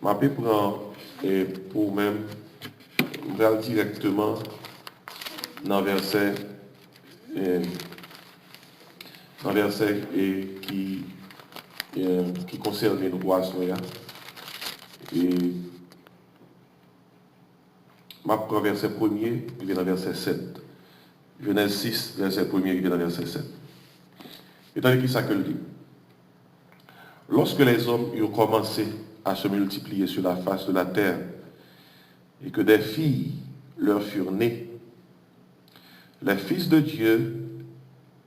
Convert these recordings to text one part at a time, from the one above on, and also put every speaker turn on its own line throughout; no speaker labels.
Je prends pour même vers directement dans le verset, qui concerne les droits soya. Et je prends verset 1er, qui vient dans verset 7. Genèse 6, verset 1er, qui vient dans verset 7. Et dans qui ça que le dit. Lorsque les hommes eurent commencé à se multiplier sur la face de la terre, et que des filles leur furent nées, les fils de Dieu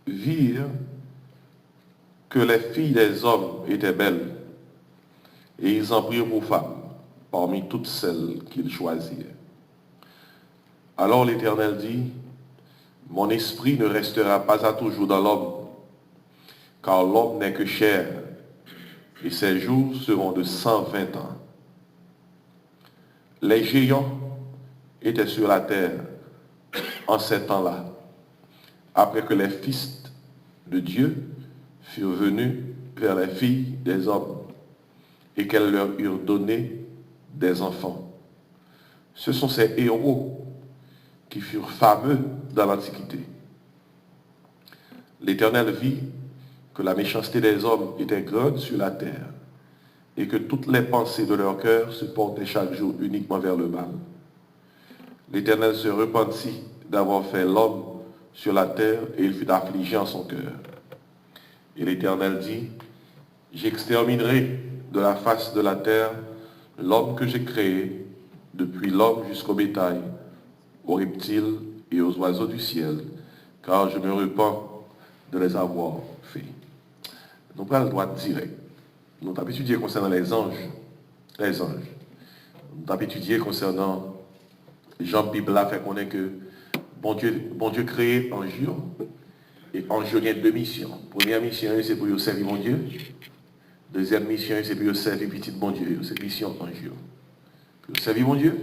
virent que les filles des hommes étaient belles, et ils en prirent pour femmes parmi toutes celles qu'ils choisirent. Alors l'Éternel dit, mon esprit ne restera pas à toujours dans l'homme, car l'homme n'est que chair, et ses jours seront de 120 ans. Les géants étaient sur la terre en ces temps-là, après que les fils de Dieu furent venus vers les filles des hommes et qu'elles leur eurent donné des enfants. Ce sont ces héros qui furent fameux dans l'Antiquité. L'Éternel vit que la méchanceté des hommes était grande sur la terre et que toutes les pensées de leur cœur se portaient chaque jour uniquement vers le mal. L'Éternel se repentit d'avoir fait l'homme sur la terre et il fut affligé en son cœur. Et l'Éternel dit, j'exterminerai de la face de la terre l'homme que j'ai créé, depuis l'homme jusqu'au bétail, aux reptiles et aux oiseaux du ciel, car je me repens de les avoir faits. Nous prenons le droit direct. Nous avons étudié concernant les anges. Les anges. Nous avons étudié concernant Jean Bible fait connaître que bon Dieu créé ange. Et ange a deux missions. Première mission, c'est pour servir mon Dieu. Deuxième mission, c'est pour servir petit bon Dieu. C'est mission ange. Pour servir mon Dieu,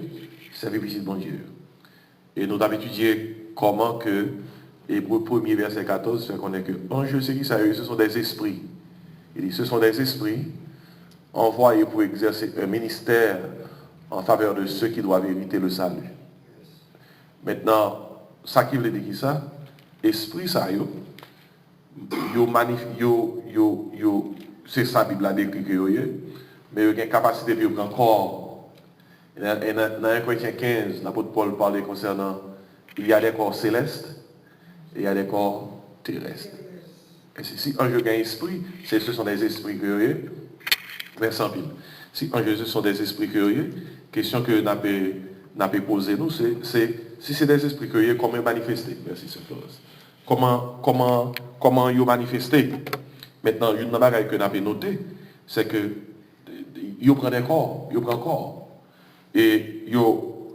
servir petit bon Dieu. Et nous avons étudié comment que, Hébreu 1er verset 14, fait connaître que ange, c'est qui ça? Ce sont des esprits. Il dit, ce sont des esprits envoyés pour exercer un ministère en faveur de ceux qui doivent éviter le salut. Maintenant, ça qui veut dire qui ça? Esprit ça, c'est ça la Bible a décrit que mais il y a une capacité de prendre corps. Dans 1 Corinthiens 15, l'apôtre Paul parlait concernant, il y a des corps célestes et il y a des corps terrestres. Et si un jeu gagne esprit, ce sont des esprits curieux, Vincent Pile. Si un jeu ce sont des esprits curieux, question que n'a pas posé nous, c'est si c'est des esprits curieux, comment manifester? Merci, c'est Florence. Comment ils manifester? Maintenant, une chose que nous avons noté, c'est que ils prennent des corps, ils prennent corps. Et ils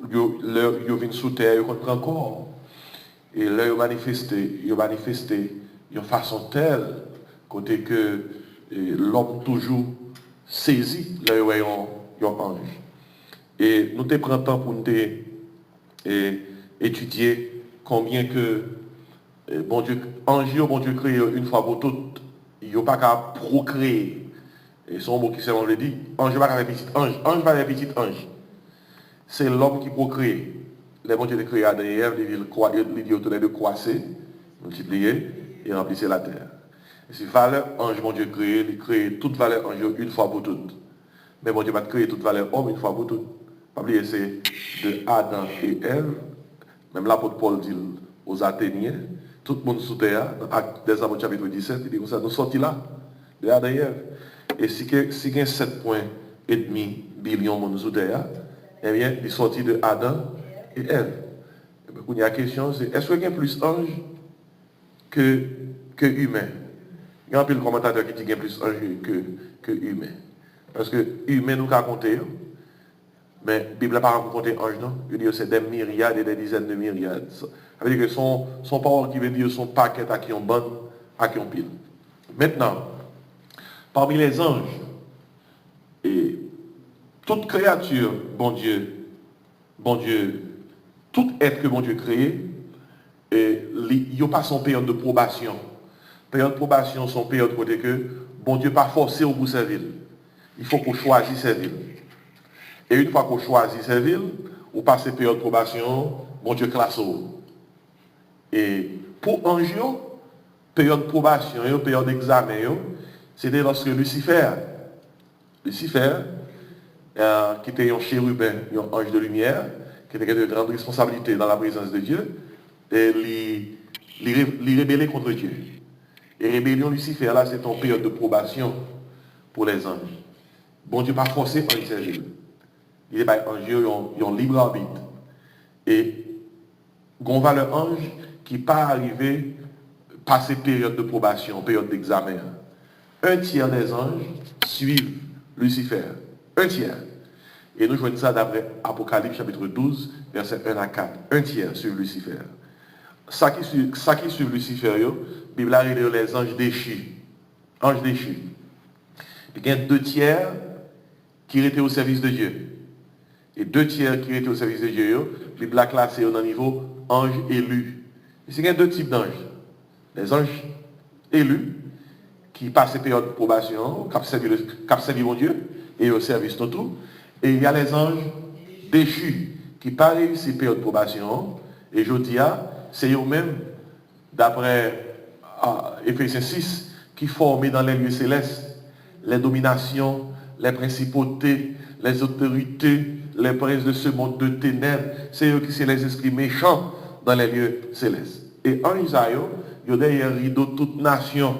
viennent sous terre, ils prennent corps. Et là, ils manifestent d'une façon telle, côté que l'homme toujours saisit là où ils ont ange. Et nous te prenons temps pour nous étudier combien que bon Dieu créé une fois pour toutes. Il n'y a pas qu'à procréer. Et son mot qui s'est le dit, ange va faire petit ange, ange va faire petit ange. C'est l'homme qui procrée. Les bon Dieu de créer Adam et Ève, il dit autour de croisser, multiplier et remplir la terre. Et si valeur ange, bon Dieu créé, il crée toute valeur ange une fois pour toutes. Mais bon Dieu va créer toute valeur homme une fois pour toutes. Pas oublier, c'est de Adam et Ève. Même l'apôtre Paul dit aux Athéniens, tout le monde sous terre, dans Actes des Apôtres chapitre 17, il dit comme ça, nous sortis là, de Adam et Ève. Et si il y a 7,5 billions de monde sous terre, eh bien, il est sorti de Adam et Ève. Et bien, il y a la question, c'est est-ce qu'il y a plus ange que humain? Il y a un peu de commentateur qui dit qu'il y a plus ange que humain. Parce que humain, nous avons compté. Mais la Bible n'a pas raconté ange, non? Il dit que c'est des myriades et des dizaines de myriades. Ça veut dire que son parole qui veut dire son paquet à qui on bonne, à qui on pile. Maintenant, parmi les anges, et toute créature, bon Dieu, tout être que bon Dieu créé, il n'y a pas son période de probation. Période de probation, son période côté que bon Dieu pas forcé au bout de servir. Il faut qu'on choisisse servir. Et une fois qu'on choisit ces villes, on passe période de probation, bon Dieu classe. Et pour Angio, période de probation, période d'examen, c'était lorsque Lucifer, qui était un chérubin, un ange de lumière, qui était de grande responsabilité dans la présence de Dieu, et il rébellait contre Dieu. Et rébellion Lucifer, là, c'est une période de probation pour les anges. Bon Dieu pas forcé à y servir. Il est pas ange, ils ont libre arbitre. Et on va le ange qui pas arrivé passer période de probation, période d'examen. Un tiers des anges suivent Lucifer. Un tiers. Et nous jouons ça d'après Apocalypse chapitre 12, versets 1 à 4. Un tiers suivent Lucifer. Ça qui suit Lucifer, la Bible a les anges déchus. Anges déchus. Il y a 2 tiers qui étaient au service de Dieu. Et 2 tiers qui étaient au service de Dieu, la Bible a classé au niveau anges élus. Il y a 2 types d'anges. Les anges élus, qui passent ces périodes de probation, qui servent mon Dieu, et au service de tout. Et il y a les anges déchus, qui pas réussi ces périodes de probation, et je dis, c'est eux-mêmes, d'après Éphésiens 6, qui forment dans les lieux célestes les dominations, les principautés, les autorités, les princes de ce monde de ténèbres. C'est eux qui sont les esprits méchants dans les lieux célestes. Et en Isaïe, il y a derrière le rideau toute nation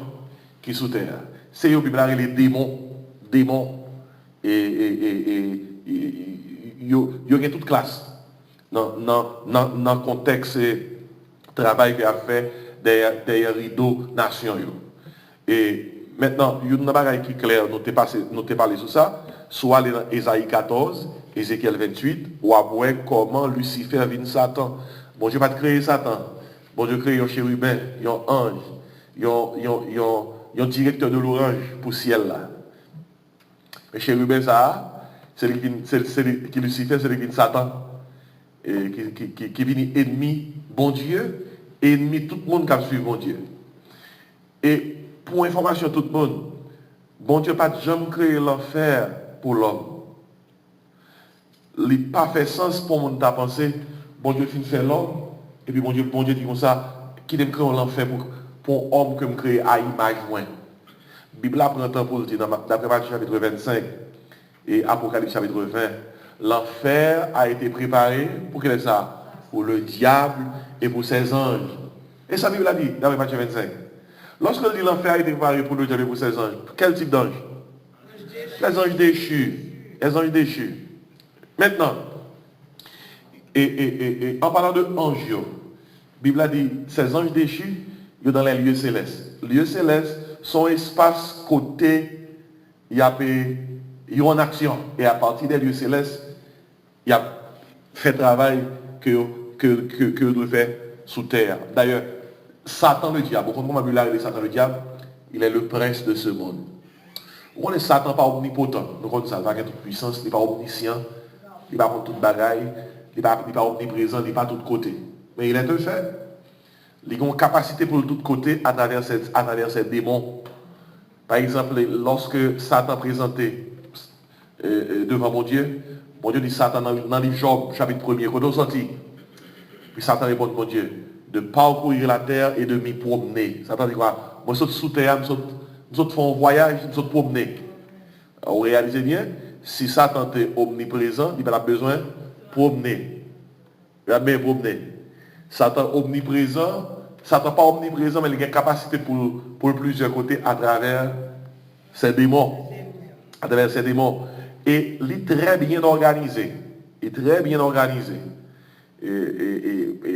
qui est sous terre. C'est eux qui sont les démons. Et il y a toute classe dans le contexte travail qu'il a fait derrière le rideau nation. Et maintenant, il y a une chose qui est claire, nous t'ai parlé sur ça, soit dans Ésaïe 14, Ézéchiel 28, ou à voir comment Lucifer vient Satan. Bon Dieu va créer Satan. Bon Dieu crée un chérubin, un ange, un directeur de l'orange pour le ciel là. Le chérubin ça, c'est qui Lucifer, c'est qui Satan. Et qui vient ennemi bon Dieu, ennemi tout le monde qui a suivi bon Dieu. Et pour information tout le monde, bon Dieu pas jamais créé l'enfer pour l'homme. Il n'a pas fait sens pour mon ta pensé, bon Dieu finit faire l'homme, et puis bon Dieu dit comme ça, qui aime créer l'enfer pour homme que me crée à image moins. La Bible prend temps pour le dire, d'après Matthieu chapitre 25 et Apocalypse chapitre 20, l'enfer a été préparé pour quel est ça? Pour le diable et pour ses anges. Et ça, la Bible a dit, d'après Matthieu 25. Lorsque dit l'enfer a été préparé pour le diable et pour ses anges, quel type d'ange? Les anges déchus. Les anges déchus. Maintenant, et en parlant de anges, la Bible a dit, ces anges déchus, ils sont dans les lieux célestes. Les lieux célestes sont espaces côté, il y a en action. Et à partir des lieux célestes, il y a fait travail que doit faire sous terre. D'ailleurs, Satan le diable, quand on m'a dit Satan le diable, il est le prince de ce monde. On est Satan pas omnipotent. Nous connaissons ça, il n'a pas toute puissance, il n'est pas omniscient, il n'a pas toute bagaille, il n'est pas omniprésent, il n'est pas de tout côté. Mais il est un fait. Il a une capacité pour de tous côtés à travers ces démons. Par exemple, lorsque Satan présentait devant mon Dieu dit Satan dans le Job, chapitre 1er, quand on sortit. Puis Satan répond, mon Dieu, de parcourir la terre et de m'y promener. Satan dit quoi? Moi, je suis sous terre, je fais un voyage, je suis promener. Vous réalisez bien, si Satan est omniprésent, il n'a pas besoin de promener. Il a bien promener. Satan omniprésent, Satan pas omniprésent, mais il a une capacité pour plusieurs côtés à travers ses démons. À travers ces démons. Et il est très bien organisé. Et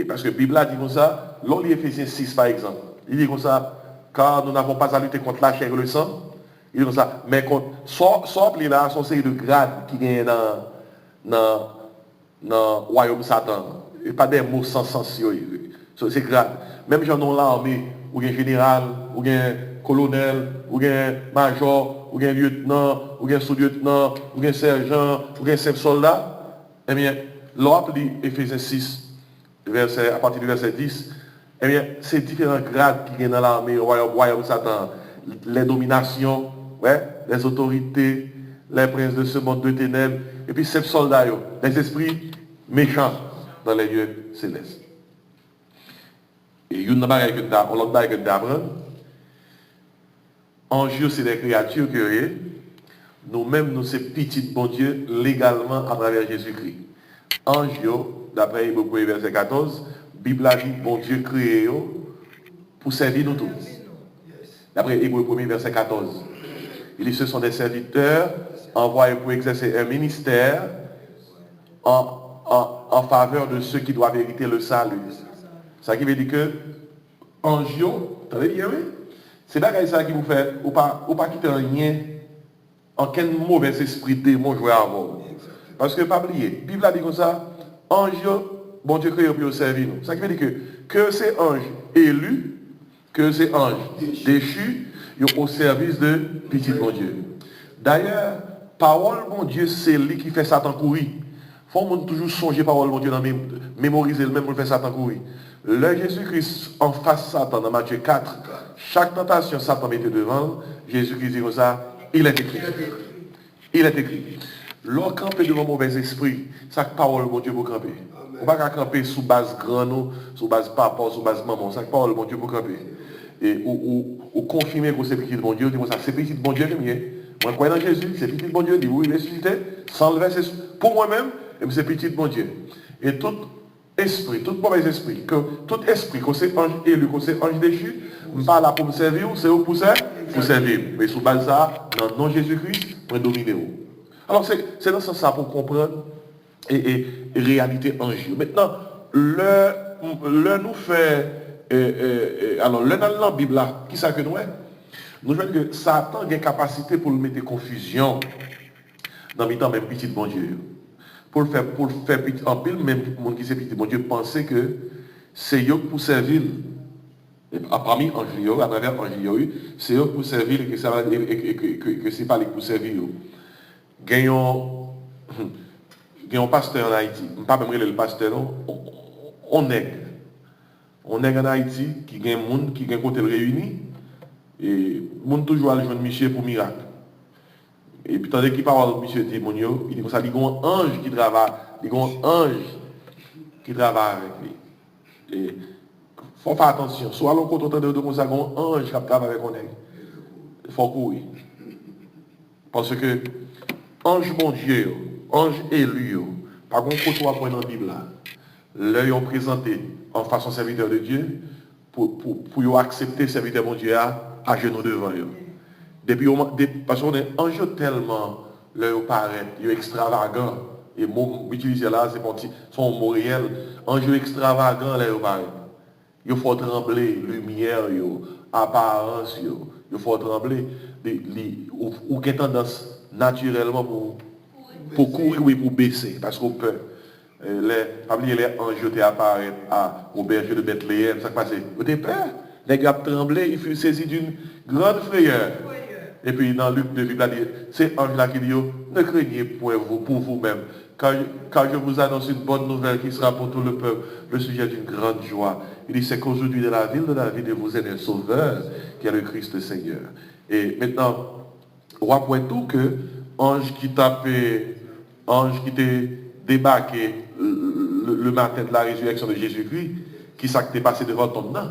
parce que la Bible a dit comme ça, l'on lit Éphésiens 6 par exemple. Il dit comme ça, car nous n'avons pas à lutter contre la chair et le sang. Il dit comme ça, mais soit là, son série de grades qui gagnent dans le royaume Satan. Et pas des mots sans sens. C'est grave. Même gens dans l'armée, ou un général, ou un colonel, ou un major, ou un lieutenant, ou un sous-lieutenant, ou un sergent, ou un chef soldat, eh bien, l'autre dit Éphésiens 6, à partir du verset 10, eh bien, c'est différents grades qui viennent dans l'armée, au royaume Satan. Les dominations, ouais, les autorités, les princes de ce monde de ténèbres, et puis ces soldats, les esprits méchants dans les lieux célestes. Et il y a une autre bagaille que d'apprendre. Anges, c'est des créatures que nous-mêmes, nous sommes petits bon Dieu légalement à travers Jésus-Christ. Anges, d'après Hébreux verset 14, la Bible a dit bon Dieu créé pour servir nous tous. D'après Hébreux 1 verset 14. Il dit ce sont des serviteurs envoyés pour exercer un ministère en faveur de ceux qui doivent hériter le salut. Ça qui veut dire que Angio, t'avez bien oui? C'est pas ça qui vous fait, ou pas quitter rien, en quel mauvais esprit démon jouer avant. Parce que pas oublier, la Bible a dit comme ça, Angio, bon Dieu créé pour servir nous. Ça qui veut dire que ces anges élus, que ces anges déchus, ils sont au service de petit bon Dieu. D'ailleurs, parole bon Dieu, c'est lui qui fait Satan courir. Il faut toujours songer parole bon Dieu, mémoriser le même pour faire Satan courir. Le Jésus-Christ en face Satan dans Matthieu 4, chaque tentation Satan mettait devant, Jésus-Christ dit comme ça, il est écrit. Il est écrit. L'on camper devant mauvais esprit, ça parole bon Dieu pour camper. On ne va pas camper sous base grand, sous base papa, sous base maman, ça parole bon Dieu pour camper. Et ou confirmer que c'est petit bon Dieu, dit ça, c'est petit bon Dieu qui est. Moi, crois dans Jésus, c'est petit bon Dieu, dit oui, ressuscité, sans le verset. Pour moi-même, c'est petit bon Dieu. Et tout esprit, tout mauvais esprit, tout esprit, que c'est ange élu, que c'est ange déchu, pas là pour me servir, c'est pour servir. Mais sous base ça, dans le nom de Jésus-Christ, pour dominer. Alors c'est dans ce sens pour comprendre et réalité ange. Maintenant, le nous fait, alors le dans la Bible là, qui ça que nous est? Nous voyons que Satan a une capacité pour mettre confusion dans le temps même petit bon Dieu. Pour le faire petit, en pile, même monde qui c'est petit bon Dieu pensait que c'est eux pour servir. Parmi Angelio, à travers Angelio, c'est eux pour servir et que ça va que c'est pas les pour servir. Gagnons un pasteur en Haïti. Pas même le pasteur, on est en Haïti qui gagne monde qui gagne côté réuni et monde toujours aller joindre Michel pour miracle. Et puis tandis qu'il parle de Michel Timonio, il dit comme ça, il y a un ange qui travaille, avec lui. Et faut faire attention. Soit l'on compte de comme ça, un ange qui travaille avec on. Il faut courir. Parce que ange bon Dieu, ange élu, par contre, quand on voit dans la Bible là, l'œil ont présenté en façon serviteur de Dieu pour accepter serviteur bon Dieu à genoux devant eux. Parce qu'on est ange tellement l'œil paraît, il est extravagant. Et mot utilisé là, c'est son mot réel. Ange extravagant l'œil paraît. Il faut trembler, lumière, apparence, il faut trembler. Ou qui a tendance naturellement pour courir ou pour baisser, parce qu'on peut. Les anges qui apparaissent au berger de Bethléem, ça passe. Vous avez peur? Les gars tremblaient, ils furent saisis d'une grande frayeur. Et puis dans Luc 2, il a dit, c'est ange-là qui dit, ne craignez point pour vous-même, car je vous annonce une bonne nouvelle qui sera pour tout le peuple le sujet d'une grande joie. Il dit, c'est qu'aujourd'hui de la ville de David, vous êtes un sauveur, qui est le Christ le Seigneur. Et maintenant, on voit tout que ange qui t'est débarqué le matin de la résurrection de Jésus-Christ, qui s'est passé devant ton nom,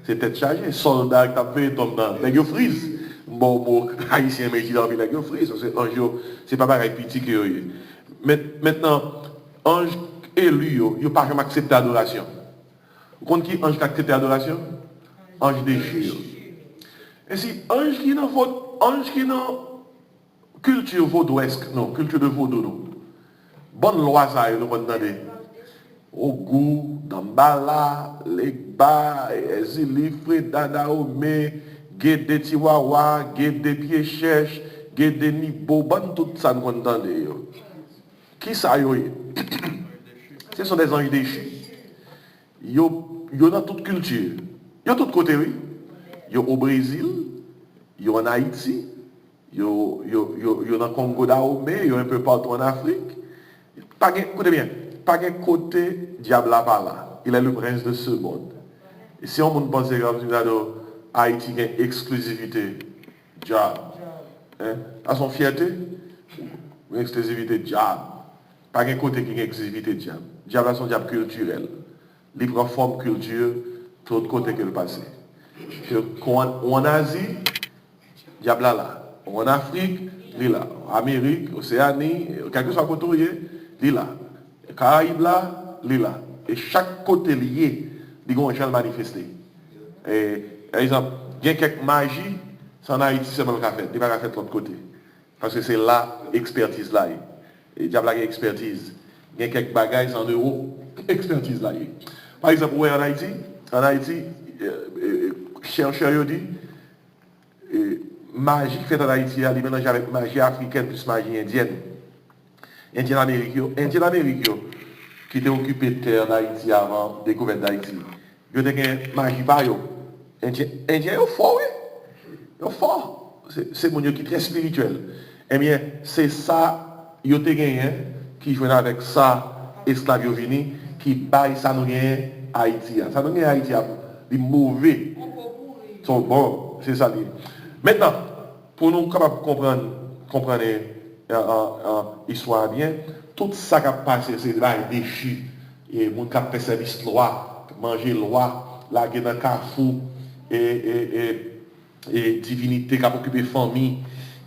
c'était chargé, soldat qui t'a fait ton nom, les gars frise. Bon, haïtien, mais qui dormi, les gars frise, c'est pas pareil, petit que eux. Maintenant, ange élu, il n'a pas jamais accepté l'adoration. Vous comprenez qui ange qui accepte l'adoration? Ange déchu. Et si ange qui n'a culture vaudouesque, non, culture de vaudou, non. Bonne loi, ça, nous entendez. Au goût, d'Ambala, Legba, Zilifre, Dadaome, Guéde Tiwawa, Guéde Piéchèche, Guéde Nibo, bonne tout ça, nous entendez. Qui ça, yo? Ce sont des anges déchus. Yo dans toute culture. Yo tout côté, oui. Yo au Brésil, yo en Haïti, yo dans le Congo d'Aomé, yo un peu partout en Afrique. Écoutez bien, pas de côté diable là par là. Il est le prince de ce monde. Et si on pense que Haïti a une exclusivité, diable, à son fierté, une exclusivité de diable. Pas un côté qui a une exclusivité de diable. Diable a son diable culturel. Il prend forme culture, tout côté que le passé. En Asie, diable là. En Afrique, il est là. En Amérique, Océanie, quel que soit le côté, il est là. Caraïbes là, il est là. Et chaque côté lié, il y a un champ manifesté. Et, par exemple, il y a quelques magies, c'est en Haïti seulement le fait. Il n'y a pas fait de l'autre côté. Parce que c'est là l'expertise là. Et diable a une expertise. Il y a quelques bagages en euros, expertise là. Par exemple, en Haïti, chercheurs disent, magie faite en Haïti, elle mélange avec magie africaine plus magie indienne. Indien Amérique, qui était occupé de terre d'Haïti avant la découverte d'Haïti. Il y a une magie par eux. Indien est fort, oui. Ils sont forts. C'est mon Dieu qui est très spirituel. Eh bien, c'est ça, il y a gagné, qui joue avec ça, esclaves vini, qui baille ça nous gagne Haïti. Ça nous gagne Haïti, les mauvais. Sont bons, c'est ça. Maintenant, pour nous capables de comprendre l'histoire bien, tout ça qui a passé, c'est là, déchu. Et les gens qui ont fait service loi, manger loi, la guerre dans le carrefour, et divinité qui a occupé famille,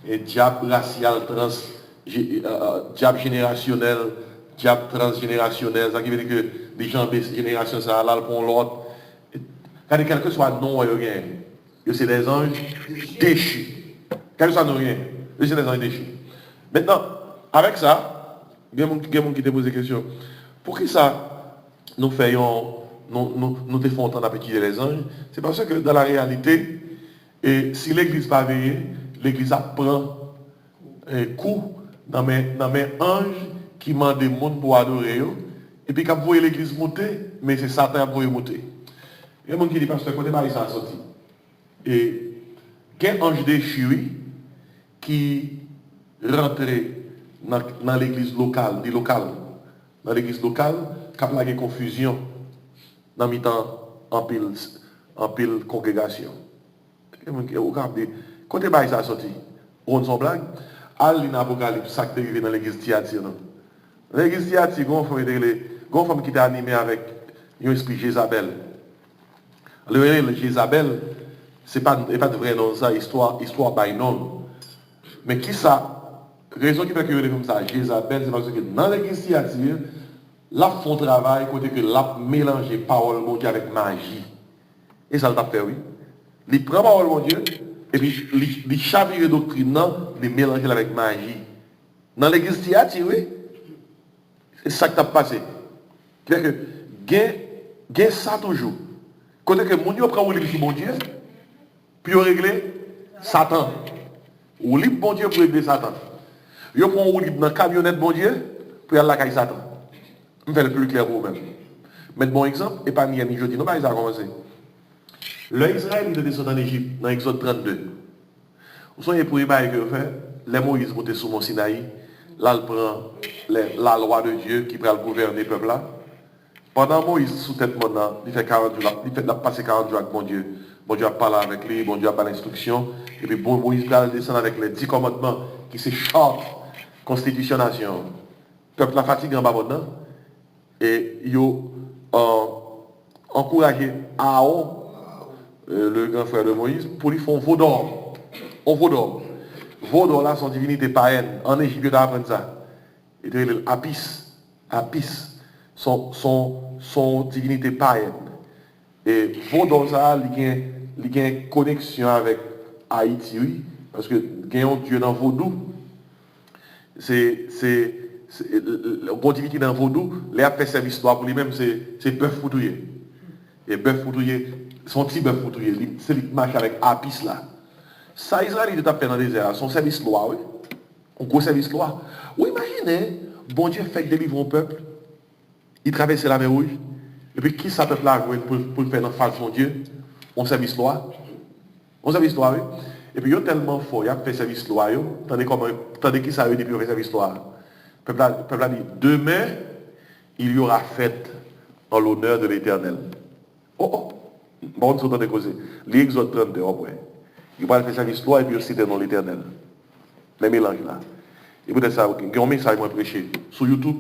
et diable racial, diable générationnel, diable transgénérationnel, ça veut dire que les gens de génération, ça là pour l'autre. Quand quel que soit le nom, c'est des anges déchus. Quel que soit le nom, c'est des anges déchus. Maintenant, avec ça, il y a des gens qui te posent des questions. Pour qui ça, nous faisons, nous te faisons entendre appeler les anges? C'est parce que dans la réalité, et si l'église pas veillée, l'église apprend coup dans mes anges qui mandent des monde pour adorer. Et puis quand vous voyez l'église monter, mais c'est Satan qui a monter. Il y a des gens qui disent, pasteur, côté Marie, ça a sorti. Et quel ange déchu qui rentrait dans l'église locale, dans l'église locale, qui a eu confusion dans le temps en pile congrégation. Côté Marie, ça a sorti. On s'en blague. Al l'Apocalypse, ça qui est arrivé dans l'église Thyatire. L'église Thyatire, une femme qui était animée avec un esprit Jézabel. Le Jézabel, ce n'est pas de vrai nom, ça, histoire by nom. Mais qui ça? Raison qui fait que je comme ça, Jézabel, c'est parce que dans l'église Thyatire, là, font travail, côté que là, mélanger parole mon Dieu avec magie. Et ça le fait, oui. Il prend parole mon Dieu, et puis il chavire doctrine, il mélanger avec magie. Dans l'église Thyatire, oui, c'est ça qui t'a passé. C'est-à-dire que, gain ça toujours. Quand que mon Dieu prend le livre bon Dieu, puis il règle Satan. Ou livre bon Dieu pour régler Satan. Il prend le livre dans la camionnette bon Dieu, pour aller à la caille Satan. Je vais faire le plus clair pour vous-même. Mais bon exemple, et pas ni je dis, non, pas ça a commencé. Le Israël il est descendu en Égypte, dans Exode 32. Vous savez pour y que fait, les Moïse montent sur mon Sinaï, là il prend la loi de Dieu qui prend le gouverner le peuple là. Pendant Moïse, sous tête maintenant, il fait 40 jours, il passer 40 jours avec mon Dieu. Bon Dieu a parlé avec lui, bon Dieu a pas l'instruction. Et puis bon, Moïse va descendre avec les 10 commandements qui se charte, constitution nation. Le peuple a fatigué en bas maintenant. Et il a encouragé Aaron, le grand frère de Moïse, pour lui faire un veau d'or. Un veau d'or. Veau d'or là, son divinité païenne. En Égypte, il a appris ça. Il était Apis. Son divinité païenne. Et veau ça, il y a une connexion avec Haïti, oui, parce que il y a un Dieu dans Vaudou. C'est le bon divinité dans Vaudou, les a fait service pour lui-même, c'est bœuf foudrouillé. Et bœuf foudrouillé, son petit bœuf foudrouillé, c'est lui qui marche avec Apis là. Ça, Israël, il est tapé dans le désert, son service loi, oui. Un gros service loi. Vous imaginez, bon Dieu fait délivrer un peuple. Il traverse la mer rouge. Et puis, qui ça peuple là pour faire dans face de Dieu? On service loi. On service loi, oui. Et puis, il est tellement fort, il a fait service loi. Tandis qui ça veut dire, il a fait service loi. Le peuple a dit, demain, il y aura fête en l'honneur de l'Éternel. Oh. Bon, on s'entend causer. L'Exode 32, après. Il va faire service loi et puis aussi dans l'Éternel. Les mélanges là. Et peut-être ça, il y a un message que je prêché sur YouTube.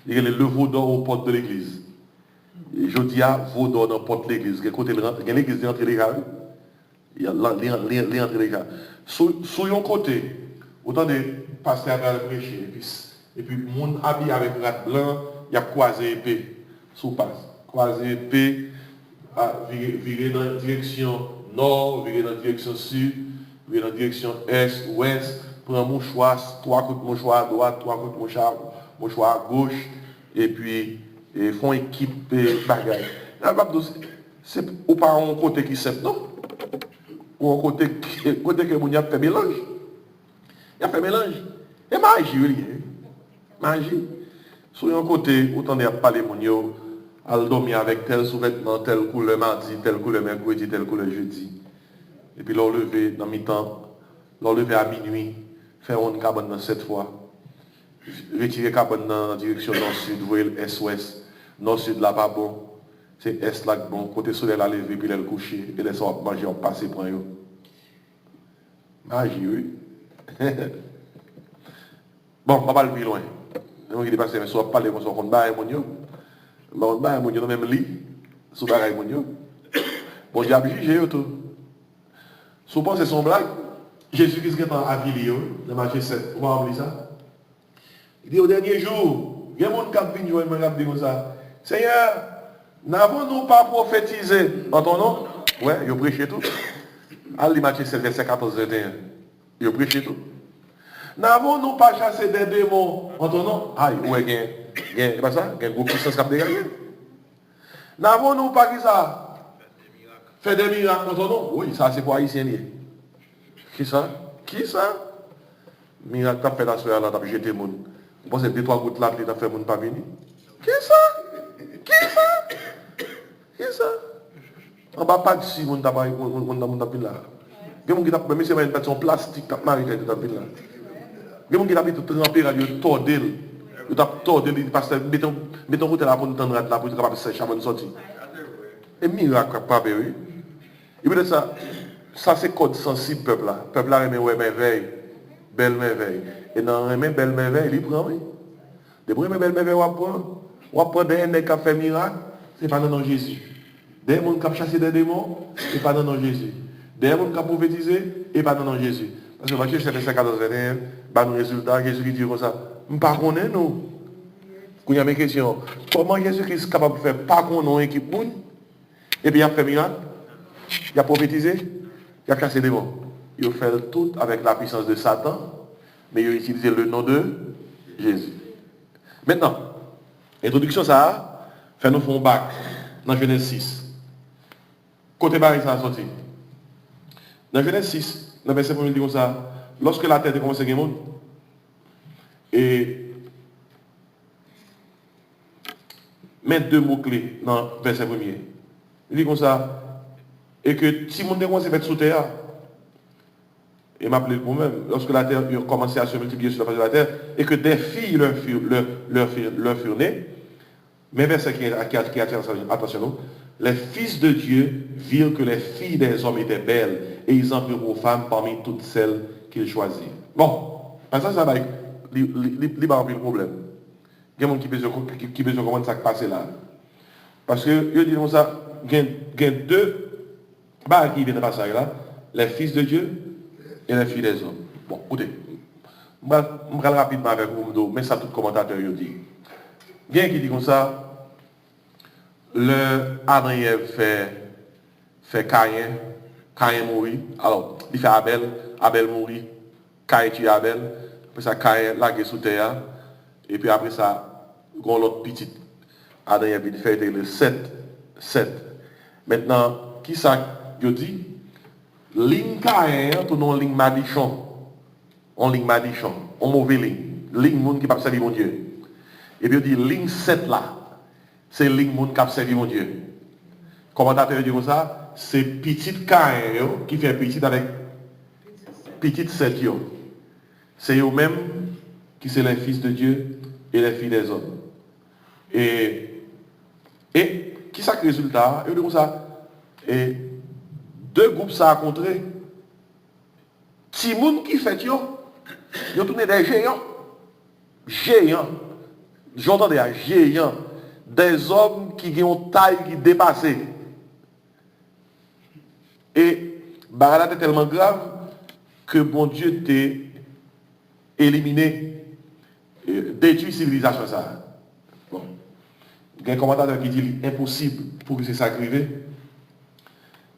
Il y a le veau d'or aux portes de l'église. Et je dis à veau d'or dans la porte de l'église. Il y a l'église d'entrée légale. Il y a l'entrée légale. Sur un côté, autant de pasteurs à prêcher. Et puis, le monde habillé avec rat blanc, il y a croisé épée. Sous passe. Croisé épée, virer dans la direction nord, virer dans la direction sud, virer dans la direction est, ouest, prendre mon choix, 3 coups de mouchoir à droite, 3 coups de mouchoir à gauche, et puis font équipe bagaille. C'est ou pas un côté qui sait, non? Ou un côté que mon a fait mélange. Il a fait mélange. Et magie, oui. Magie. Sur un côté, autant de parler mon yo, al dormir avec tel sous-vêtement, tel couleur mardi, tel couleur mercredi, tel couleur jeudi. Et puis l'on lever dans mi-temps, l'on lever à minuit, faire une cabane dans 7 fois. Retirer cabane dans la direction nord-sud, voir est-ouest. Nord-sud là pas bon. C'est est là bon. Côté soleil la lever, puis elle coucher. Et les soirs manger, on passe pour eux. Magie, oui. Bon, on va pas le plus loin. Donc il est passé, mais soit parler, soit qu'on baille mon yo. On baille mon yo dans même lit. Sous baille mon yo. Bon Dieu a jugé tout. Sous pensez son blague. Jésus-Christ est à Vilio, dans Matthieu 7. On va oublier ça. Il dit au dernier jour, il y a un monde qui a venu jouer, il m'a dit comme ça. Seigneur, n'avons-nous pas prophétisé en ton nom? Ouais, il a prêché tout. Allez, Matthieu 7, verset 14-21. Il a prêché tout. N'avons-nous pas chassé des démons en ton nom? Aïe, ouais, c'est pas ça? Il y a un gros puissance qui a dégagé. N'avons-nous pas qui ça? Fait des miracles en ton nom? Oui, ça c'est pour Haïtien. Qui ça? Qui ça? Miracle t'as fait la soirée là, t'as jeté le monde. Vous pensez que 2-3 gouttes là, t'as fait le monde pas venir? Qui ça? Qui ça? Qui ça? On va pas dire si on t'a pas là. Il y a des gens qui ont une personne plastique, t'as marqué tout à fait là. Il y a des gens qui ont tout trempé là, ils ont tordé. Ils ont tordé, parce que mettons côté là pour nous tendre là, pour être capable de sécher avant de sortir. Et miracle, pas oui. Et puis ça, c'est code sensible peuple là. Peuple là aime ouais merveille, belle merveille. Et dans aime belle merveille, il prend oui. Des belle merveille on apprend des gens qui ont fait miracle, c'est pas dans le nom de Jésus. Des gens qui ont chassé des démons, c'est pas dans le nom de Jésus. Des gens qui ont prophétisé, et pas dans le nom de Jésus. Parce que Matthieu 7, 14, 21, bah nos résultats, Jésus qui dit comme ça, nous ne connaissons pas nous. Quand il y a mes questions, comment Jésus-Christ est capable de faire pas qu'on ait une équipe moun? Et puis il a fait miracle, il a prophétisé, il a cassé des démons. Il a fait tout avec la puissance de Satan, mais il a utilisé le nom de Jésus. Maintenant, introduction ça, fait nous un bac dans Genèse 6. Côté baril ça a sorti. Dans Genèse 6, dans le verset 1, il dit comme ça, lorsque la terre a commencé à gagner monde, et mettre 2 mots-clés dans le verset 1. Il dit comme ça, et que si le monde a commencé à être sous terre, et m'appelait le moi-même, lorsque la terre a commencé à se multiplier sur la face de la terre, et que des filles leur furent nées, mais verset qui attire attention, les fils de Dieu virent que les filles des hommes étaient belles, et ils en prirent pour femmes parmi toutes celles qu'ils choisirent. Bon, ça va être le problème. Il y a des gens qui peuvent comprendre ça qui passe là. Parce que, je dis comme ça, il y a 2 barres qui viennent de passer là, les fils de Dieu et les filles des hommes. Bon, écoutez, je vais rapidement avec vous, mais ça tout commentateur dit. Il y a qui dit comme ça, le Adam et Ève fait Caïn mourit. Alors, il fait Abel mourit, Caïn tue Abel, après ça Caïn lagué sous terre, et puis après ça, il y a l'autre petit Adam et Ève, il fait le 7. Maintenant, qui ça, je dis, ligne Caïn, tout non ligne madichon, on ligne madichon, on mauvais ligne monde qui ne peut pas servir mon Dieu. Et puis je dis, ligne 7 là, c'est ligne monde qui a servi mon Dieu. Commentateur dit comme ça, c'est petit Caïn qui fait petit avec petit 7. C'est eux-mêmes qui sont les fils de Dieu et les filles des hommes. Et qui ça que résultat? Et comme ça, et 2 groupes ça a rencontré. Si monde qui fait ils ont tourné des géants. Géants. J'entends des géants. Des hommes qui ont une taille qui dépasse. Et Barada est tellement grave que bon Dieu t'a éliminé, détruit civilisation ça. Bon. Il y a un commentateur qui dit impossible pour que c'est ça arrive.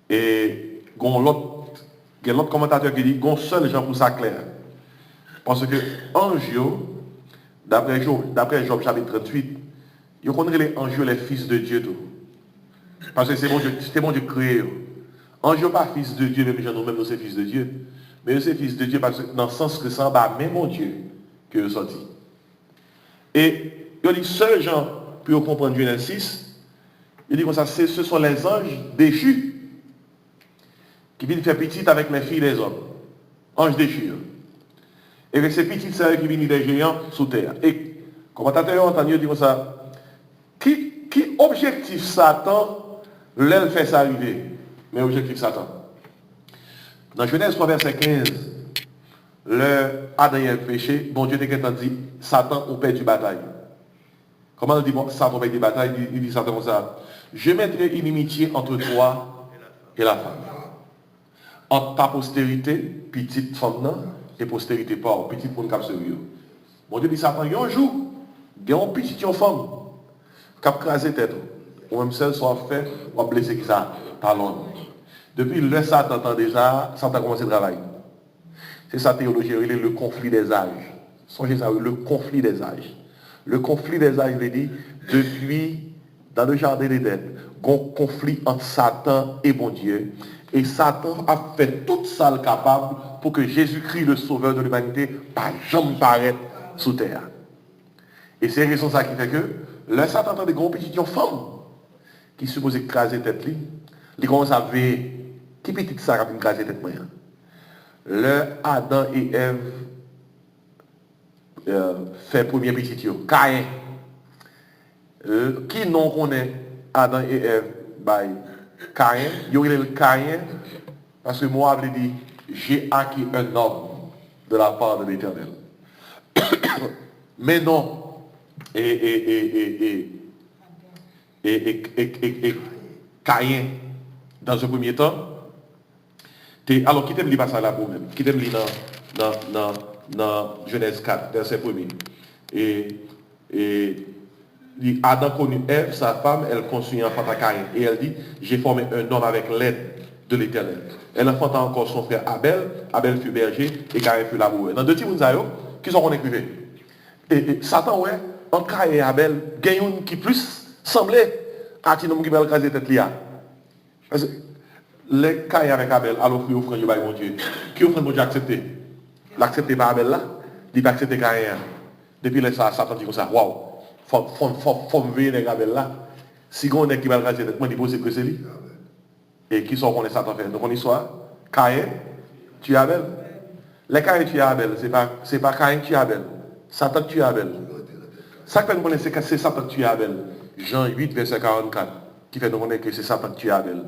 Et il y a l'autre commentateur qui dit qu'il y a un seul gens pour ça clair. Parce que Angio, d'après Job chapitre 38, ils connaissent les anges les fils de Dieu tout. Parce que c'est bon Dieu créé. Ange pas fils de Dieu, même nous-mêmes nous sommes fils de Dieu. Mais c'est fils de Dieu parce que dans le sens que ça va même mon Dieu que vous sorti. Et il dit seuls gens pour comprendre Genèse 6, il dit comme ça, ce sont les anges déchus qui viennent faire petit avec les filles des hommes. Anges déchus. Et c'est petites sœurs qui viennent des géants sous terre. Et commentateur entendu dit comme ça, qui objectif Satan, l'elle fait ça arriver? Mais objectif Satan. Dans Genèse 3, verset 15, le Adam et Ève péché, bon Dieu t'a dit, Satan au père du bataille. Comment il dit Satan au père du bataille? Il dit Satan comme ça. Je mettrai une inimitié entre toi et la femme. Entre ta postérité, petite femme, et postérité pauvre, petite pour une cap sérieux. Bon Dieu dit Satan, il y a un jour, il y a une petite femme, cap crasé tête. Ou même seul soit fait, ou blessé qui ça, talon. Depuis le Satan entend déjà, Satan a commencé à travailler. C'est sa théologie, le conflit des âges. Songez ça, le conflit des âges. Le conflit des âges, il dit, depuis, dans le jardin d'Éden, un conflit entre Satan et bon Dieu. Et Satan a fait tout ça capable pour que Jésus-Christ, le sauveur de l'humanité, pas jamais paraître sous terre. Et c'est raison ça qui fait que, le Satan entend des gros petits femmes qui supposent écraser tête li, il commence à voir qui petit ça qui écraser tête moyen. Le Adam et Ève fait premier petit yo, Caïn. Qui non connaît Adam et Ève by Caïn, il y a le Caïn parce que moi je dit j'ai acquis un homme de la part de l'Éternel. Mais non. Et Caïn, dans un premier temps, alors qui t'aime lire ça là pour même, qui t'aime lire dans Genèse 4, verset 1er. Et Adam connut Ève, sa femme, elle conçut un enfant à Caïn. Et elle dit, j'ai formé un homme avec l'aide de l'Éternel. Elle enfanta encore son frère Abel, Abel fut berger, et Caïn fut laboureur. Dans deux petits mounsaïos, qui sont qu'on écrivait. Et Satan, ouais, entre Caïn et Abel, il y a une qui plus semblait à qui nous qui va écraser tête là. Parce que les Caïn avec Abel, alors offrir offrande par mon Dieu. Qui offrande mon Dieu accepté? L'accepter par Abel là, il va accepter Caïn. Depuis là, Satan dit comme ça, waouh, faut me veiller les Abel là. Si on est qui va écraser tête, moi je pose que c'est lui. Et qui sont qu'on est Satan fait? Donc on histoire, Caïn tue Abel. Les Caïn tue Abel, c'est pas Caïn tue Abel. Satan tue Abel. Ça que nous connaissons, c'est que c'est Satan qui tue Abel. Jean 8, verset 44, qui fait nous connaître que c'est Satan qui tue Abel.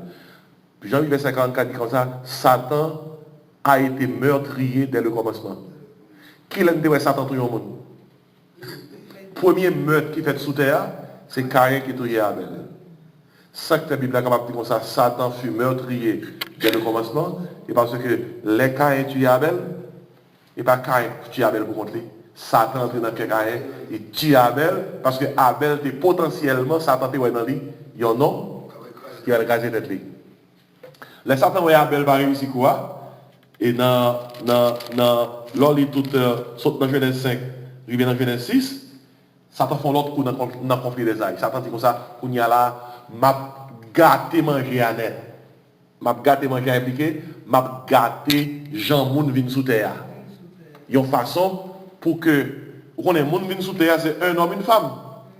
Jean 8, verset 44 dit comme ça, Satan a été meurtrier dès le commencement. Qui l'a dit Satan tue au monde? Premier meurtre qui fait sous terre, c'est Caïn qui tue Abel. Ça que la Bible est capable de dire comme ça, Satan fut meurtrier dès le commencement, et parce que les Caïn tuent Abel, et pas Caïn tue Abel pour contre lui. Satan entre dans Caïn et tue Abel, parce que Abel était potentiellement, Satan était dans lui, il y a un homme qui va le gazer tête lui. Les Satan voit Abel va réussir quoi? Et lors il tout saute dans Genèse 5, il vient dans Genèse 6, Satan fait l'autre coup dans le conflit des âges. Satan dit comme ça, on y a là, m'a gâté manger à net. M'a gâté manger à impliquer, m'a gâté Jean Moun vin sous terre. Il y a une façon pour que, on est monde vin sous terre, c'est un homme, une femme,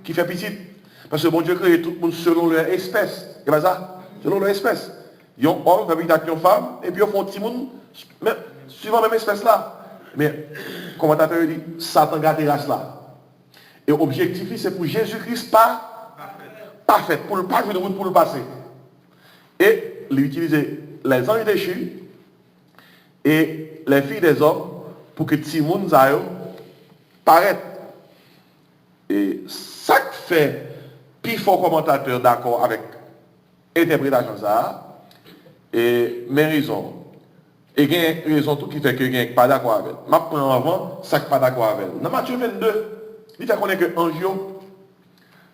qui fait petit. Parce que bon Dieu crée tout le monde selon leur espèce. Et pas ça? Selon leur espèce. Il y a un homme avec une femme, et puis ils font un petit monde, suivant la même espèce là. Mais, le commentateur dit, Satan gâte race là. Et l'objectif, c'est pour Jésus-Christ pas parfait, pour le pas jouer de route pour le passer. Et il utilisait les anges déchus et les filles des hommes pour que ti moun sa yo paraît. Et ça fait plus fort commentateur d'accord avec l'interprétation ça et mes raisons. Et il y a une raison tout qui fait que je ne suis pas d'accord avec. Je prends avant, ça ne pas d'accord avec. Dans Matthieu 22, il fait qu'on est que Anjo,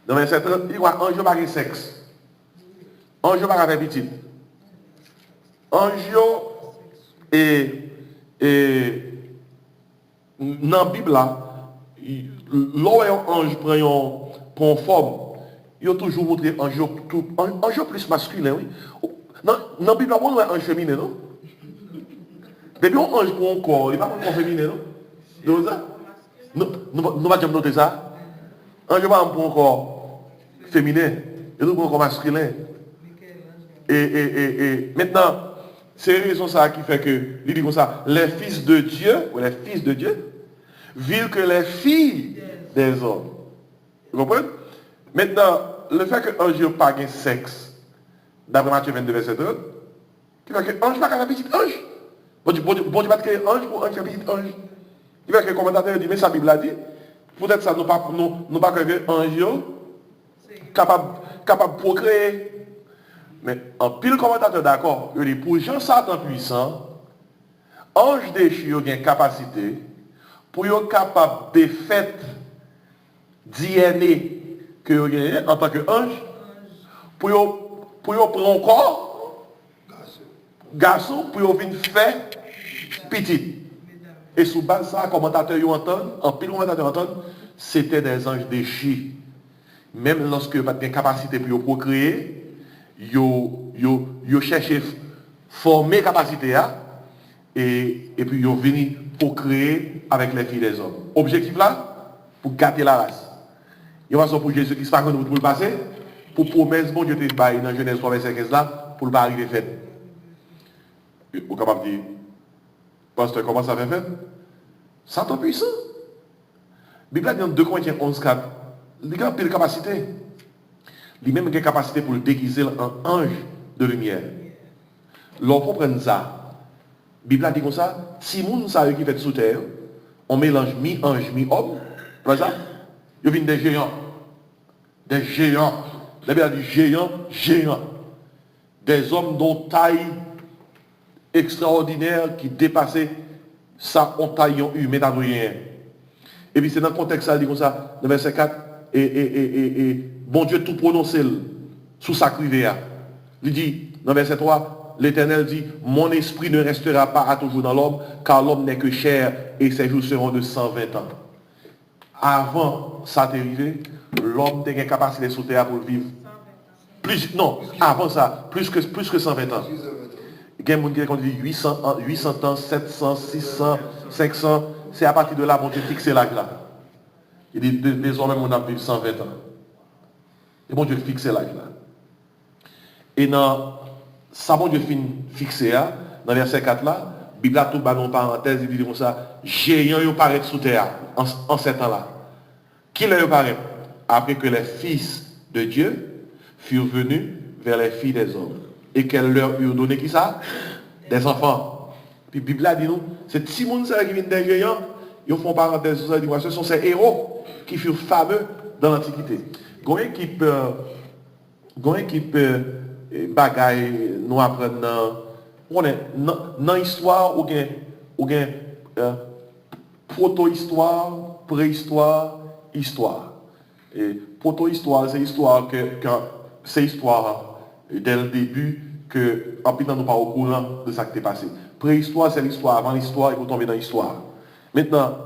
dans verset 30, il dit Anjo pas de sexe. Anjo pas avec petit. Anjo et dans la Bible là, l'un ange prend forme, il a toujours montré ange plus masculin, oui. Dans la Bible, on a un ange féminin, non? Depuis un ange pour un corps, il n'y a pas un corps féminin, non? Donc ça? Nous ne pas noter ça. Ange pas pour un corps féminin, et nous pour un corps masculin. Et maintenant, c'est la raison ça qui fait que, il dit comme ça, les fils de Dieu, virent que les filles des hommes. Vous comprenez? Maintenant, le fait que l'ange n'a pas de sexe, d'après Matthieu 22, verset 30, qui fait que l'ange n'a pas de petit ange. Bon Dieu va créer ange pour un petit ange. Qui fait que le commentateur dit, mais sa Bible a dit, peut-être ça nous pas créer ange capable de procréer. Mais en pile commentateur d'accord, il dit, pour Jean Satan puissant, ange déchu a une capacité pour être capable de faire DNA que vous gagnez en tant qu'ange, pour prendre encore garçon, pour venir faire petit. Et sous base ça, commentateurs entendent, en pile commentateurs entendent, c'était des anges déchus. Même lorsque vous avez une capacité pour procréer, vous cherchez former capacité et puis vous venez pour créer avec les filles des hommes. Objectif là, pour gâter la race. Il y a pour Jésus qui se passe pour le passé, pour promesse, bon Dieu te baille dans Genèse 3, verset 15 là, pour le pas arriver fait. Vous êtes capable de dire, pasteur, comment ça fait fait? Satan puissant. La Bible dit dans 2 Corinthiens 11, 4, il a une capacité. Il a même une capacité pour le déguiser en ange de lumière. L'on comprend ça. La Bible dit comme ça, si moun sa qui fait sous terre, on mélange mi-ange, mi-homme, comme ça, il y a des géants. Des géants. La Bible dit géants. Des hommes dont taille extraordinaire qui dépassaient ça en taille humaine rien. Et puis c'est dans le contexte ça, il dit comme ça, dans le verset 4, et bon Dieu tout prononcé sous sa criée. Il dit, dans le verset 3, l'Éternel dit, mon esprit ne restera pas à toujours dans l'homme, car l'homme n'est que chair et ses jours seront de 120 ans. Avant ça arrivé, l'homme a une capacité sous terre pour vivre. Avant ça, plus que 120 ans. Il y a des gens qui disent 800 ans, 700, 600, 500, c'est à partir de là, bon Dieu fixe l'âge là. Il dit, désormais, on a vécu 120 ans. Et bon Dieu fixe l'âge là. Et dans ça, bon Dieu fixé, dans verset 4 là, la Bible a tout bas en parenthèse, il dit comme ça, géant y paraît sous terre en ces temps-là. Qui leur paraît? Après que les fils de Dieu furent venus vers les filles des hommes. Et qu'elles leur eurent donné qui ça? Des enfants. Puis la Bible a dit nous, c'est si moun qui viennent des géants, ils font parenthèse sur ça, ils disent, ce sont ces héros qui furent fameux dans l'Antiquité. Une équipe bagaille nous apprendre dans l'histoire ou bien proto-histoire, préhistoire, histoire. Et proto-histoire, c'est histoire c'est histoire dès le début que en plus nous pas au courant de ça qui est passé. Préhistoire, c'est l'histoire avant l'histoire et vous tombez dans l'histoire. Maintenant,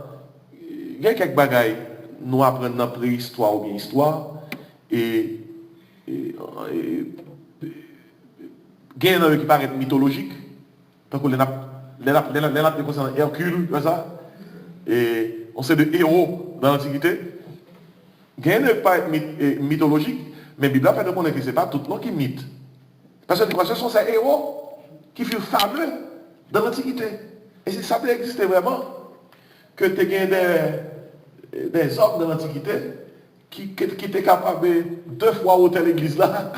il y a quelques bagailles nous apprendre dans préhistoire ou bien histoire et il y a un qui paraît mythologique, parce que les concernant Hercule, comme ça, et on sait de héros dans l'Antiquité. Il y a un qui paraît mythologique, mais la Bible fait de connaître que ce n'est pas tout le monde qui mythe. Parce que ce sont ces héros qui furent fameux dans l'Antiquité. Et si ça peut exister vraiment, que tu aies des hommes dans l'Antiquité qui étaient capables de 2 fois ôter l'église là.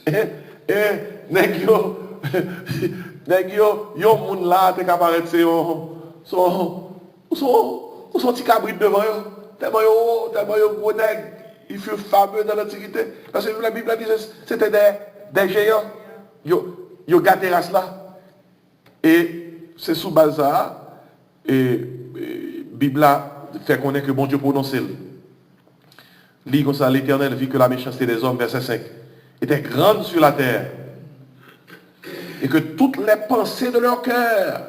Et nèg yo moun là t'es capable Son petit cabrit devant eux. Tellement yo gros nègre. Il fut fameux dans l'Antiquité. Parce que la Bible dit que c'était des géants. Yo gardé race là. Et c'est sous base ça. Et Bible fait connaître que bon Dieu prononce. Lis comme ça, l'Éternel vit que la méchanceté des hommes, verset 5, était grande sur la terre. Et que toutes les pensées de leur cœur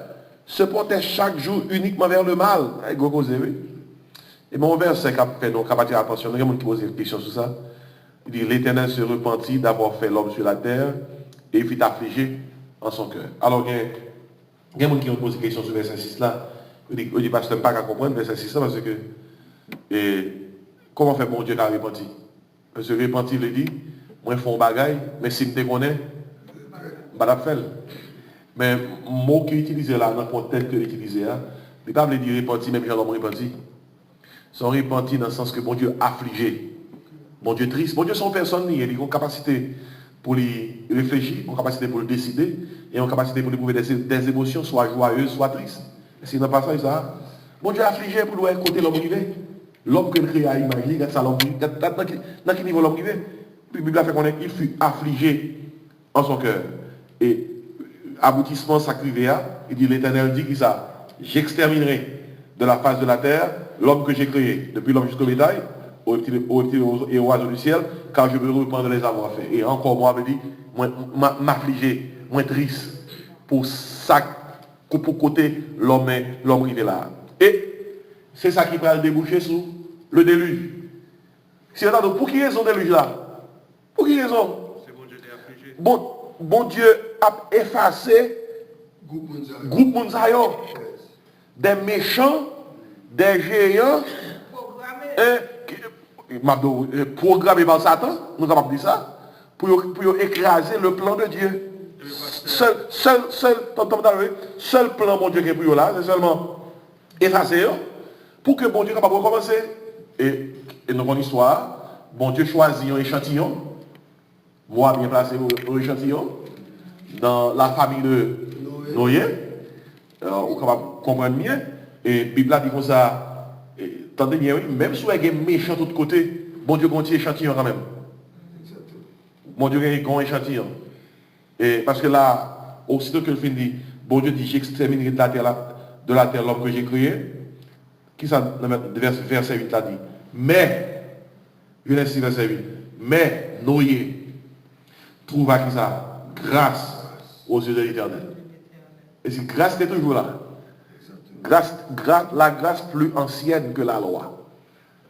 se portaient chaque jour uniquement vers le mal. Et mon verset fait donc à partir attention, il y a des gens qui posent des questions sur ça. Il dit l'Éternel se repentit d'avoir fait l'homme sur la terre et il fut affligé en son cœur. Alors il y a des gens qui ont posé des questions sur le verset 6 là. Il dit parce que je ne peux pas comprendre le verset 6 là parce que comment fait mon Dieu qui a repenti? Parce que repenti il dit moi je fais un bagaille, mais si je te connais, je ne vais pas faire. Mais le mot qu'il utilise là, dans le contexte qu'il utilise là, il ne peut pas dire repenti, même si l'homme repenti. Sont repentis dans le sens que bon Dieu affligé, bon Dieu triste, bon Dieu son personne, il a une capacité pour lui réfléchir, une capacité pour le décider, et une capacité pour lui trouver des émotions, soit joyeuses, soit tristes. Si n'a pas ça, bon Dieu affligé pour lui côté l'homme privé. L'homme qu'il crée à imaginer, regarde ça l'homme privé, dans quel niveau l'homme privé. Puis la Bible a fait connaître qu'il fut affligé en son cœur. Et aboutissement sacré, il dit l'Éternel dit qu'il ça, j'exterminerai de la face de la terre l'homme que j'ai créé, depuis l'homme jusqu'au bétail, aux reptiles et aux oiseaux du ciel, car je veux reprendre les avoir fait. Et encore moi, je dis, m'affliger, moins triste, pour ça, pour côté l'homme arrivé là. Et c'est ça qui va le déboucher sur le déluge. Si on a donc, pour qui raison déluge là? Pour qui raison? C'est bon Dieu qui est affligé. Bon Dieu a effacé groupe Mounzayo, des méchants, des géants, programmés par Satan, nous avons dit ça, pour écraser le plan de Dieu. Seul plan, mon Dieu, qui est pour là, c'est seulement effacer, pour que bon Dieu soit capable de recommencer. Et dans mon histoire, bon Dieu choisit un échantillon, moi bien placé au échantillon, dans la famille de Noé, on va comprendre mieux, et la Bible dit comme ça, attendez bien, même si vous avez méchant de l'autre côté, bon Dieu continue échantillon quand même. Bon Dieu a un échantillon. Et parce que là, aussitôt que le film dit, bon Dieu dit, j'exterminerai de la terre l'homme que j'ai créé, qui ça, verset 8 là dit, mais, je laisse verset 8, mais Noé trouva qui ça, grâce aux yeux de l'Éternel. Et si grâce était toujours là, la grâce plus ancienne que la loi,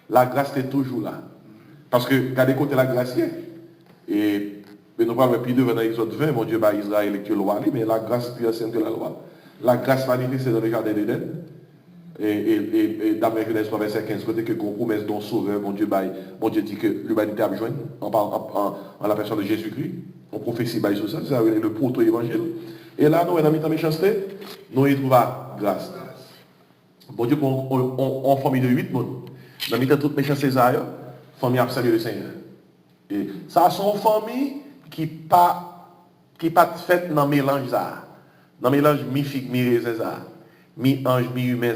la grâce est toujours là. Parce que, regardez côté la grâce, et nous parlons plus de dans l'Exode 20, mon Dieu, bah, Israël et que loi, mais la grâce plus ancienne que la loi. La grâce manifestée dans le jardin d'Éden. Et dans Genèse 3, verset 15, côté que qu'on promesse d'un sauveur, mon Dieu dit que l'humanité a besoin, en la personne de Jésus-Christ. On prophétie sur ça, c'est le proto-évangile. Et là, nous, on a mis en méchanceté, nous y trouvons grâce. Bon Dieu, on famille de 8 personnes. Dans le toute méchanceté, famille a salué le Seigneur. Et ça, sont famille qui pas faite dans le mélange, dans le mélange mi-figue, mi-raisin, mi-ange, mi-humain.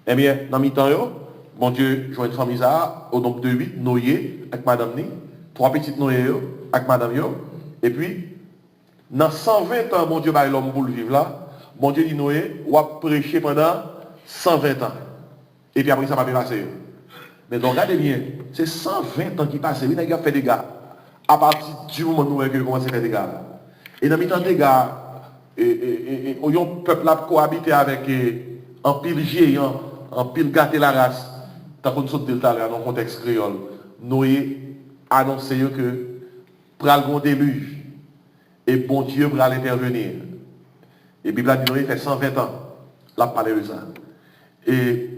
Eh bien, dans le temps, bon Dieu, joint une famille, au nombre de 8, Noé, avec madame Ni, 3 petites Noé, avec madame Yo, et puis, dans 120 ans, bon Dieu, bah, l'homme pour le vivre là, bon Dieu dit Noé, ou a prêché pendant 120 ans. Et puis après, ça va bien passer. Mais donc, regardez bien, c'est 120 ans qui passent, il a fait des gars. À partir du moment où il a commencé à faire des gars. Et dans le temps des gars, et le peuple a cohabité avec un pile géant, un pile gâté la race. Tant qu'on saute de dans le contexte créole, Noé a annoncé que pral gon déluge. Et bon Dieu va intervenir. Et la Bible a dit Noé fait 120 ans. La parlé de ça. Et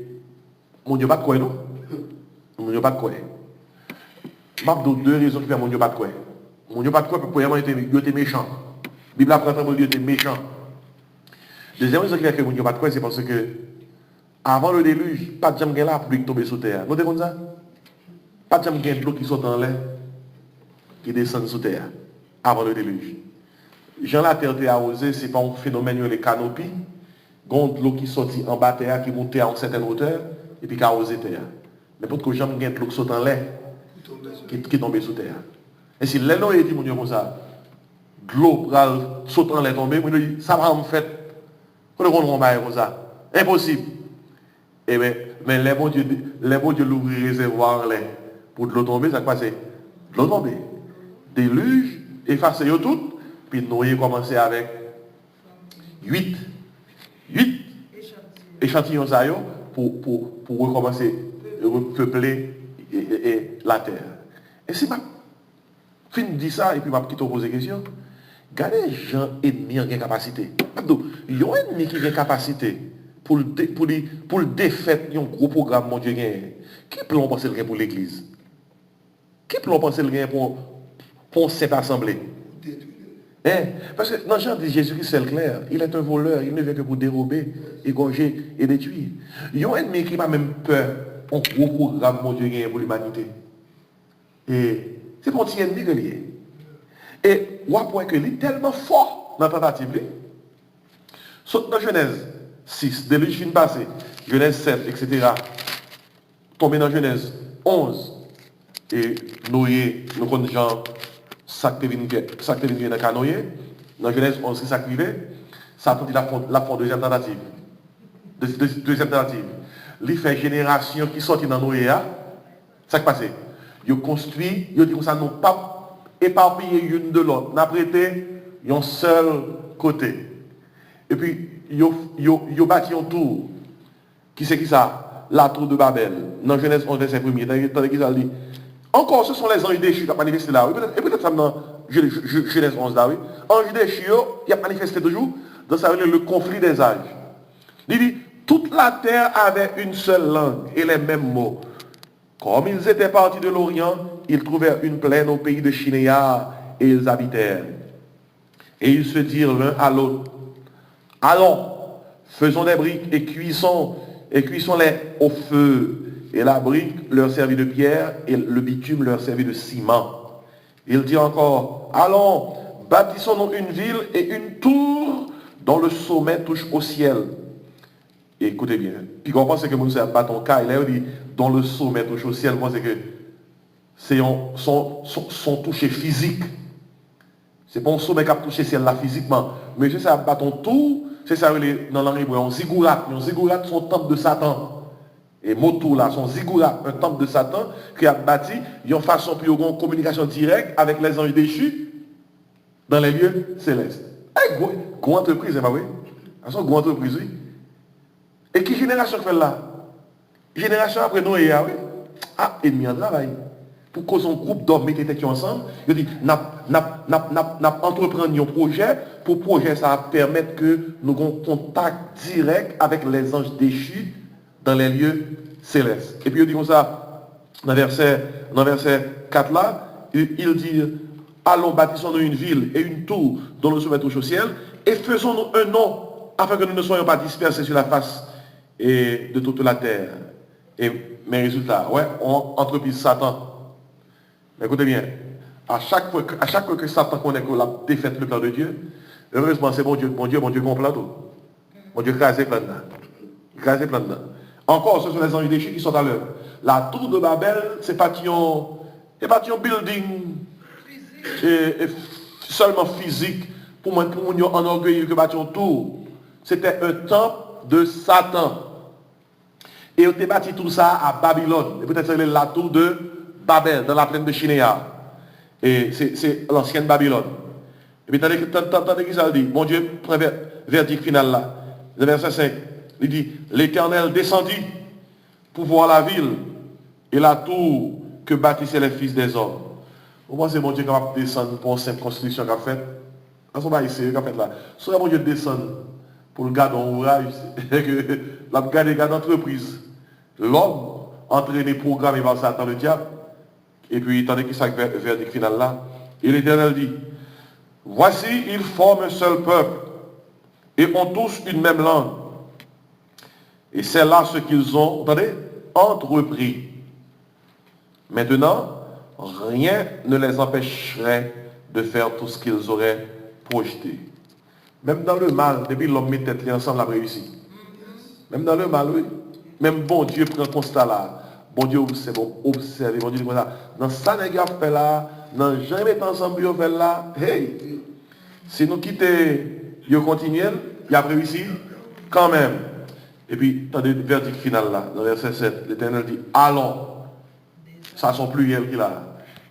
mon Dieu pas de quoi, non? Mon Dieu pas de quoi. Je vais deux raisons qui font mon Dieu pas de quoi. Mon Dieu pas de quoi, premièrement, il était méchant. La Bible apprend que mon Dieu était méchant. Deuxième raison qui fait que mon Dieu pas de quoi, c'est parce que avant le déluge, pas de jamais là pour lui tomber sous terre. Vous comprenez ça? Pas de jamais de l'eau qui saute en l'air, qui descend sous terre, avant le déluge. Jean la terre est arrosée, ce n'est pas un phénomène, les canopies, Gon l'eau qui sortit en bas terre, qui montait à une certaine hauteur, et puis qui a osé terre. Mais pour que les gens aient de l'eau qui saute en l'air, qui tombe sous terre. Et si l'eau est dit, mon Dieu, comme ça, de l'eau saute en l'air tomber, ça va en fait. Quand on va comme ça, impossible. Et mais les bons Dieu l'ouvrir réservoir en l'air pour de l'eau tomber, ça passe. De l'eau tomber. Déluge, effacer tout, puis Noé commencer avec 8 échantillons pour recommencer à repeupler la terre. Et si je dis ça, et puis je vais poser une question, regardez les gens ennemis en capacité. Il y a un ennemi qui a une capacité pour le défaire un gros programme, mon Dieu, qui peut penser le gain pour l'église? Qui peut penser le gain pour cette assemblée? Parce que dans Jean dit Jésus-Christ, c'est clair, il est un voleur, il ne vient que pour dérober, égorger et détruire. Il y a un ennemi qui n'a même peur un gros programme, mon Dieu, pour l'humanité. Et c'est pour un petit ennemi que il est. Et on voit que il est tellement fort dans la tentative. Sauf dans Genèse 6, dès le fin passé, Genèse 7, etc. Tomber dans Genèse 11, et Noé, nous connaissons Jean, ça qui vient dans Canoë, dans Genèse 11, qui s'activait, Satan dit la deuxième tentative. Deuxième tentative. Il fait génération qui sortit dans Noé, ça qui passe. Il construit, il dit que ça n'a pas éparpillé l'une de l'autre, n'a prêté un seul côté. Et puis, il bâti un tour. Qui c'est qui ça? La tour de Babel. Dans Genèse 11, verset 1er. Tandis qu'il a dit, encore, ce sont les anges déchus qui ont manifesté là. Et peut-être ça dans Genèse 11 là, oui. Anges déchus, il a manifesté toujours dans le conflit des âges. Il dit, toute la terre avait une seule langue et les mêmes mots. Comme ils étaient partis de l'Orient, ils trouvèrent une plaine au pays de Shinéar et ils habitèrent. Et ils se dirent l'un à l'autre, allons, faisons des briques et cuissons-les au feu. Et la brique leur servit de pierre et le bitume leur servit de ciment. Il dit encore, allons, bâtissons-nous une ville et une tour dont le sommet touche au ciel. Et écoutez bien, puis qu'on pense que Moïse a bâton cas, il a dit, dont le sommet touche au ciel, moi c'est que c'est son toucher physique. C'est pas un sommet qui a touché le ciel là physiquement. Mais c'est ça, bâton tout, c'est ça dans l'anglais hébreu, un ziggurat. Un ziggurat, c'est un temple de Satan. Et Motou là, son ziggurat, un temple de Satan, qui a bâti une façon pour avoir une communication directe avec les anges déchus dans les lieux célestes. Grande entreprise, oui. C'est une grande entreprise, oui. Et qui génération fait là? Génération après Noé, oui. Ah, ennemi en travail. Pour que son groupe d'hommes mette tête ensemble, il dit, n'a entrepris un projet, pour projet ça va permettre que nous ayons contact direct avec les anges déchus dans les lieux célestes. Et puis il dit comme ça, dans verset 4 là, il dit, allons bâtissons-nous une ville et une tour dont le sommet touche au ciel, et faisons-nous un nom, afin que nous ne soyons pas dispersés sur la face et de toute la terre. Et mes résultats, ouais, on entreprise Satan. Mais écoutez bien, à chaque fois que Satan connaît que la défaite le plan de Dieu, heureusement c'est mon Dieu complète tout. Mon Dieu crasé plein dedans. Encore, ce sont les anges déchus qui sont à l'œuvre. La tour de Babel, c'est pas un building et seulement physique pour nous enorgueillir que bâtir une tour. C'était un temple de Satan. Et on a bâti tout ça à Babylone. Et peut-être c'est la tour de Babel, dans la plaine de Shinéar. Et c'est l'ancienne Babylone. Et puis, tandis qu'il dit, mon Dieu, prend verdict final là. Le verset 5, il dit, l'Éternel descendit pour voir la ville et la tour que bâtissaient les fils des hommes. Vous pensez, mon Dieu, qu'il va descendre pour une simple construction qu'il a faite? En ce moment, il a fait là. Soit mon Dieu descend pour le garder en ouvrage, que la garde d'entreprise. L'homme, entraîné, programmé par Satan, le diable, et puis, tandis qu'il s'est verdict final là, et l'Éternel dit, voici, ils forment un seul peuple, et ont tous une même langue. Et c'est là ce qu'ils ont, attendez, entrepris. Maintenant, rien ne les empêcherait de faire tout ce qu'ils auraient projeté. Même dans le mal, depuis l'homme met tête ensemble, la réussi. Même dans le mal, oui. Même bon Dieu prend constat là. Bon Dieu observe, bon Dieu dit comme ça. Dans ça, les gars fait là, dans jamais ensemble, ils fait là. Hey, si nous quittons, ils continuent, ils a réussi quand même. Et puis, dans le verdict final là, dans le verset 7, l'Éternel dit, allons. Ça sont pluriel qu'il a.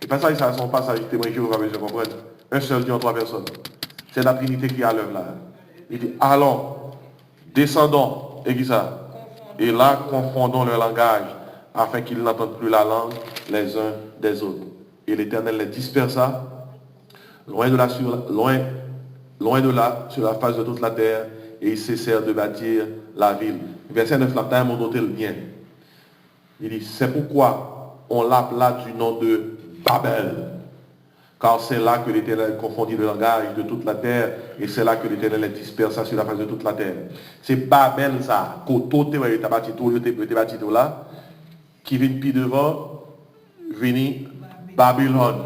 Et pas ça, ça sont passage témoin que vous avez besoin de comprendre. Un seul Dieu en trois personnes. C'est la Trinité qui a l'œuvre là. Il dit, allons, descendons, et qui ça? Et là, confondons leur langage, afin qu'ils n'entendent plus la langue les uns des autres. Et l'Éternel les dispersa, loin de là, sur la face de toute la terre, et ils cessèrent de bâtir la ville. Verset 9, là, mon hôtel bien. Il dit, c'est pourquoi on l'appela du nom de Babel. Car c'est là que l'Éternel confondit le langage de toute la terre, et c'est là que l'Éternel les dispersa sur la face de toute la terre. C'est Babel ça, koto te bâti tout là, qui vient plus devant, vient Babylone.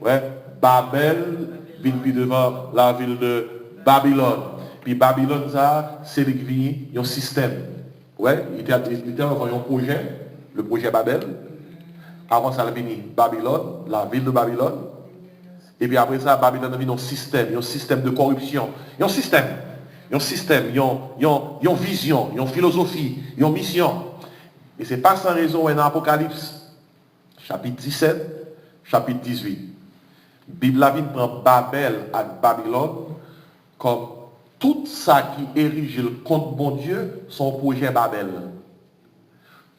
Ouais, Babel vient plus devant la ville de Babylone. Puis Babylone ça, c'est un système. Ouais, il était avant un projet, le projet Babel. Avant ça, il vient Babylone, la ville de Babylone. Et puis après ça, Babylone a mis un système de corruption. Il y a un système, il y a une vision, il y a une philosophie, il y a une mission. Et ce n'est pas sans raison dans Apocalypse, chapitre 17, chapitre 18. La Bible prend Babel à Babylone comme tout ça qui érige le contre bon Dieu, son projet Babel.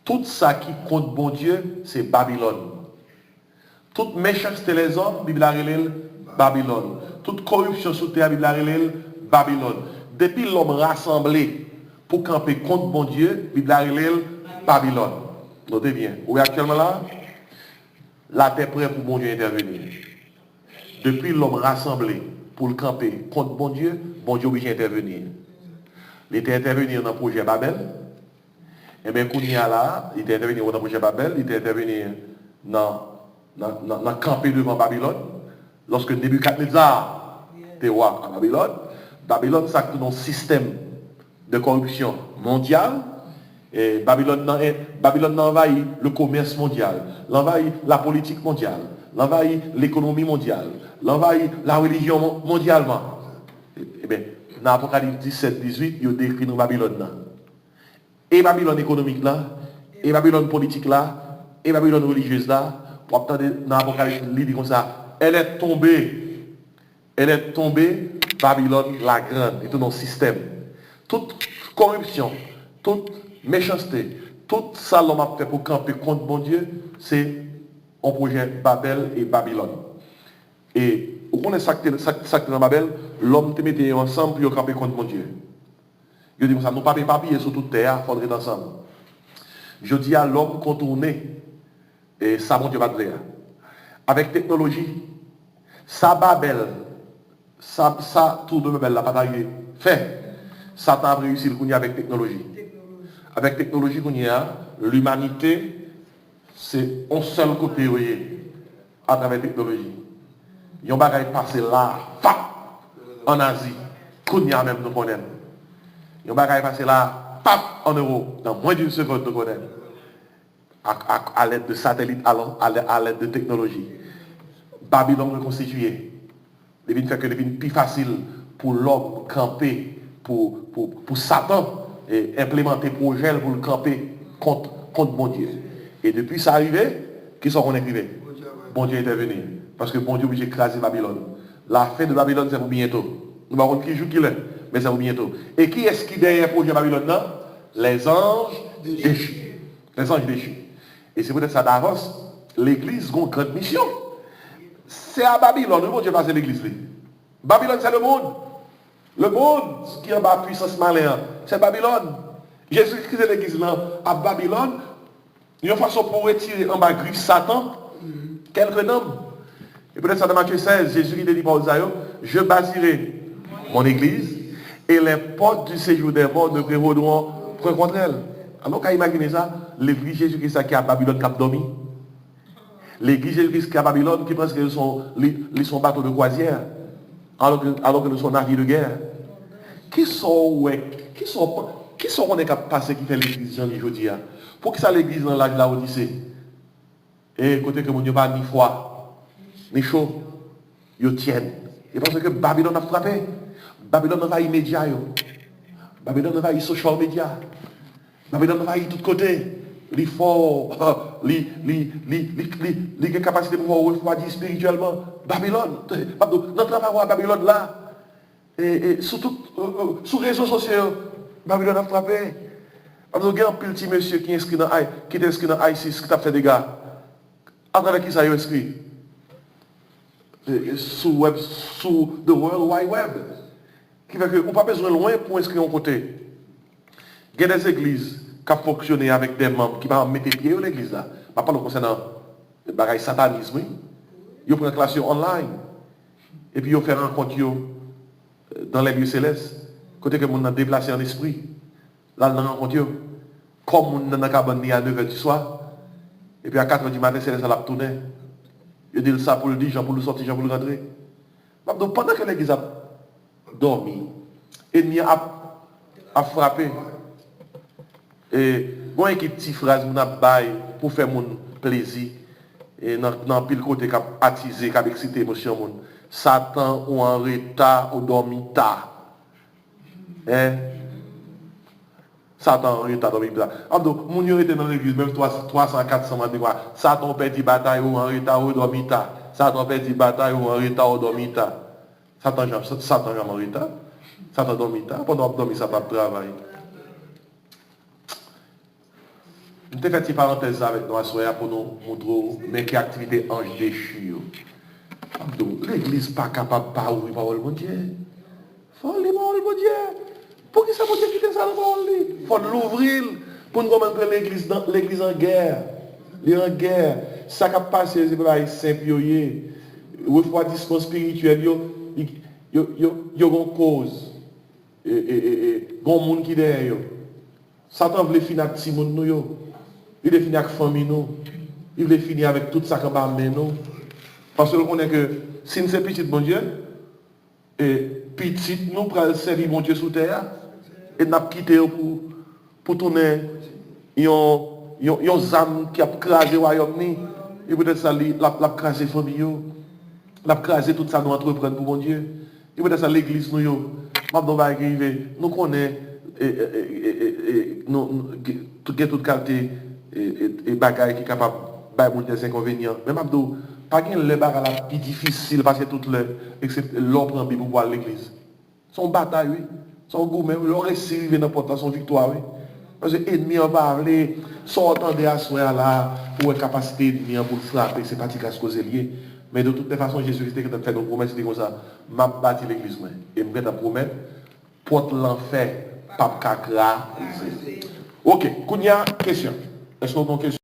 Tout ça qui compte bon Dieu, c'est Babylone. Toute méchanceté les hommes, Bible relève Babylone. Toute corruption sous terre, Bible relève Babylone. Depuis l'homme rassemblé pour camper contre bon Dieu, Bible relève Babylone. Notez bien. Où est actuellement là? La terre prête pour bon Dieu intervenir. Depuis l'homme rassemblé pour le camper contre bon Dieu obligé d'intervenir. Il était intervenir dans le projet Babel. Et bien, quand il y a là, il était intervenu dans le projet Babel, il était intervenu dans le camper devant Babylone. Lorsque Nebuchadnezzar était roi à Babylone, Babylone, ça a un système de corruption mondiale. Et Babylone envahit le commerce mondial, l'envahit la politique mondiale, l'envahit l'économie mondiale, l'envahit la religion mondialement. Et bien, dans l'Apocalypse 17, 18, il décrit dans Babylone là. Et Babylone économique là, et Babylone politique là, et Babylone religieuse là, pour attendre dans l'Apocalypse, il dit comme ça, elle est tombée, Babylone la grande, et tout dans le système. Toute corruption, toute méchanceté, tout ça l'homme a fait pour camper contre bon Dieu, c'est un projet Babel et Babylone. Et au qu'on est sacré dans Babel, l'homme te mettait ensemble pour camper contre bon Dieu. Je dis ça, nous pas papier sur toute terre, il faudrait ensemble. Je dis à l'homme contourné, et ça mon Dieu va dire, avec technologie, ça Babel, ça tout de Babel, la bataille fait. Satan a réussi le coup avec technologie. Avec technologie qu'on y a, l'humanité, c'est un seul côté à travers la technologie. Il y a un bagage passé là, en Asie, qu'on y a même nous connaissons. Il y a un bagage passé là, en Europe, dans moins d'une seconde nous connaissons. À l'aide de satellites, à l'aide de technologie. Babylone reconstitué. Il devient fait que devient plus facile pour l'homme camper, pour Satan, et implémenter projet pour le camper contre bon Dieu. Et depuis ça arrivé, qui sont qu'on est arrivé? Bon Dieu est intervenu. Parce que bon Dieu est obligé d'écraser Babylone. La fin de Babylone, c'est pour bientôt. Nous ne savons pas qui joue qui l'est, mais c'est pour bientôt. Et qui est-ce qui derrière le projet Babylone là? Les anges déchus. Les anges déchus. Et c'est peut-être ça d'avance, l'église a une grande mission. C'est à Babylone, le monde Dieu passe l'église. Babylone, c'est le monde. Le monde qui est en bas puissance malin, c'est Babylone. Jésus-Christ est l'église là, à Babylone. Il y a une façon pour retirer en bas griffe Satan, quelques noms. Et peut-être ça dans Matthieu 16, Jésus dit par Isaïe, je bâtirai mon église et les portes du séjour des morts ne prévaudront point contre elle. Alors qu'à imaginer ça, l'église Jésus-Christ qui est à Babylone qui a dormi. L'église Jésus-Christ qui est à Babylone qui pense qu'ils sont bateaux de croisière, alors que nous sommes navires de guerre. qui sont on est capable de passer qui fait l'église aujourd'hui? Pour que ça l'église dans l'âge de la Odyssée? Et côté que mon Dieu pas ni froid, ni chaud, ils tiennent. Et parce que Babylone a frappé. Babylone a envahi les médias. Babylone a envahi les social media. Babylone a envahi de tous côtés. Il faut, les capacités pour refroidir spirituellement. Babylone, notre travail à Babylone là. Et surtout, sur les réseaux sociaux, Babylone a frappé. Parce que il y a un petit monsieur qui est inscrit dans ISIS, qui t'a fait des gars. À travers qui ça est inscrit? Sur the World Wide Web. Qui fait qu'on n'a pas besoin de loin pour inscrire un côté. Il y a des églises qui fonctionnent avec des membres qui vont mettre pied dans l'église là. Je parle concernant le bagage satanisme. Ils prennent classe online. Et puis ils font rencontre dans les lieux célestes. Côté que nous avons déplacé en esprit. Là, nous rencontre. Comme nous avons cabane à 9h du soir. Et puis à 4h du matin, c'est la tournée. Il dit ça pour le dire, Jean pour le sortir, Jean pour le rentrer. Donc pendant que l'église a dormi, l'ennemi a frappé. Et bon, une petite phrase pour faire mon plaisir. Et dans pile côté qui a attisé, qui a excité l'émotion. Satan ou en retard ou dormi tard. Hein? Satan en retard dormi tard. Donc, mon Dieu était dans l'église, même 300, 400 ans, Satan perd des batailles ou en retard ou dormi tard. Satan perd des batailles ou en retard ou dormi tard. Satan jamais en retard. Satan dormi tard. Pendant que dormi, ça va travailler. Je te fais une parenthèse avec nous à soir pour nous montrer mais quelle activité ange déchu. Donc, l'église n'est pas capable de pas ouvrir la parole de Dieu. Il faut lire la parole de Dieu. Pour qui ça peut quitter ça la parole? Il faut l'ouvrir pour nous comprendre que l'église en guerre. Elle est en guerre. Ça qui a passé, c'est pas simple. Refroidissement spirituel, il y a une cause. Il y a un monde qui est derrière. Satan veut finir avec petit monde nous. Il veut finir avec la famille nous. Il veut finir avec tout ça qu'on va amener nous. Parce que nous connaissons que si nous sommes petits, bon Dieu, et petit, nous prenons servir mon Dieu sous terre, et nous avons quitté pour tourner une âme qui a crasé le royaume. Et peut-être ça, l'a crasé la famille, l'a crasé tout ça nous entreprendre pour mon Dieu. Et peut-être ça l'église nous. Nous connaissons toute qualité et bagaille qui est capable de faire des inconvénients. Même Abdou, pas qu'il le bagaille la plus difficile parce que tout l'ordre en Bible pour voir l'église. Son bataille, oui. Son gourmet, il aurait réussi n'importe son victoire, oui. Parce que l'ennemi en parler, sortant de soi là, pour une capacité d'ennemi pour frapper, c'est pas ce que c'est lié. Mais de toute façon, Jésus-Christ qui a fait une promesse, il dit comme ça, m'a bâti l'église, et je vais te promettre, porte l'enfer, pas de cacra. Ok, Kounia, question. Est-ce qu'on a une question?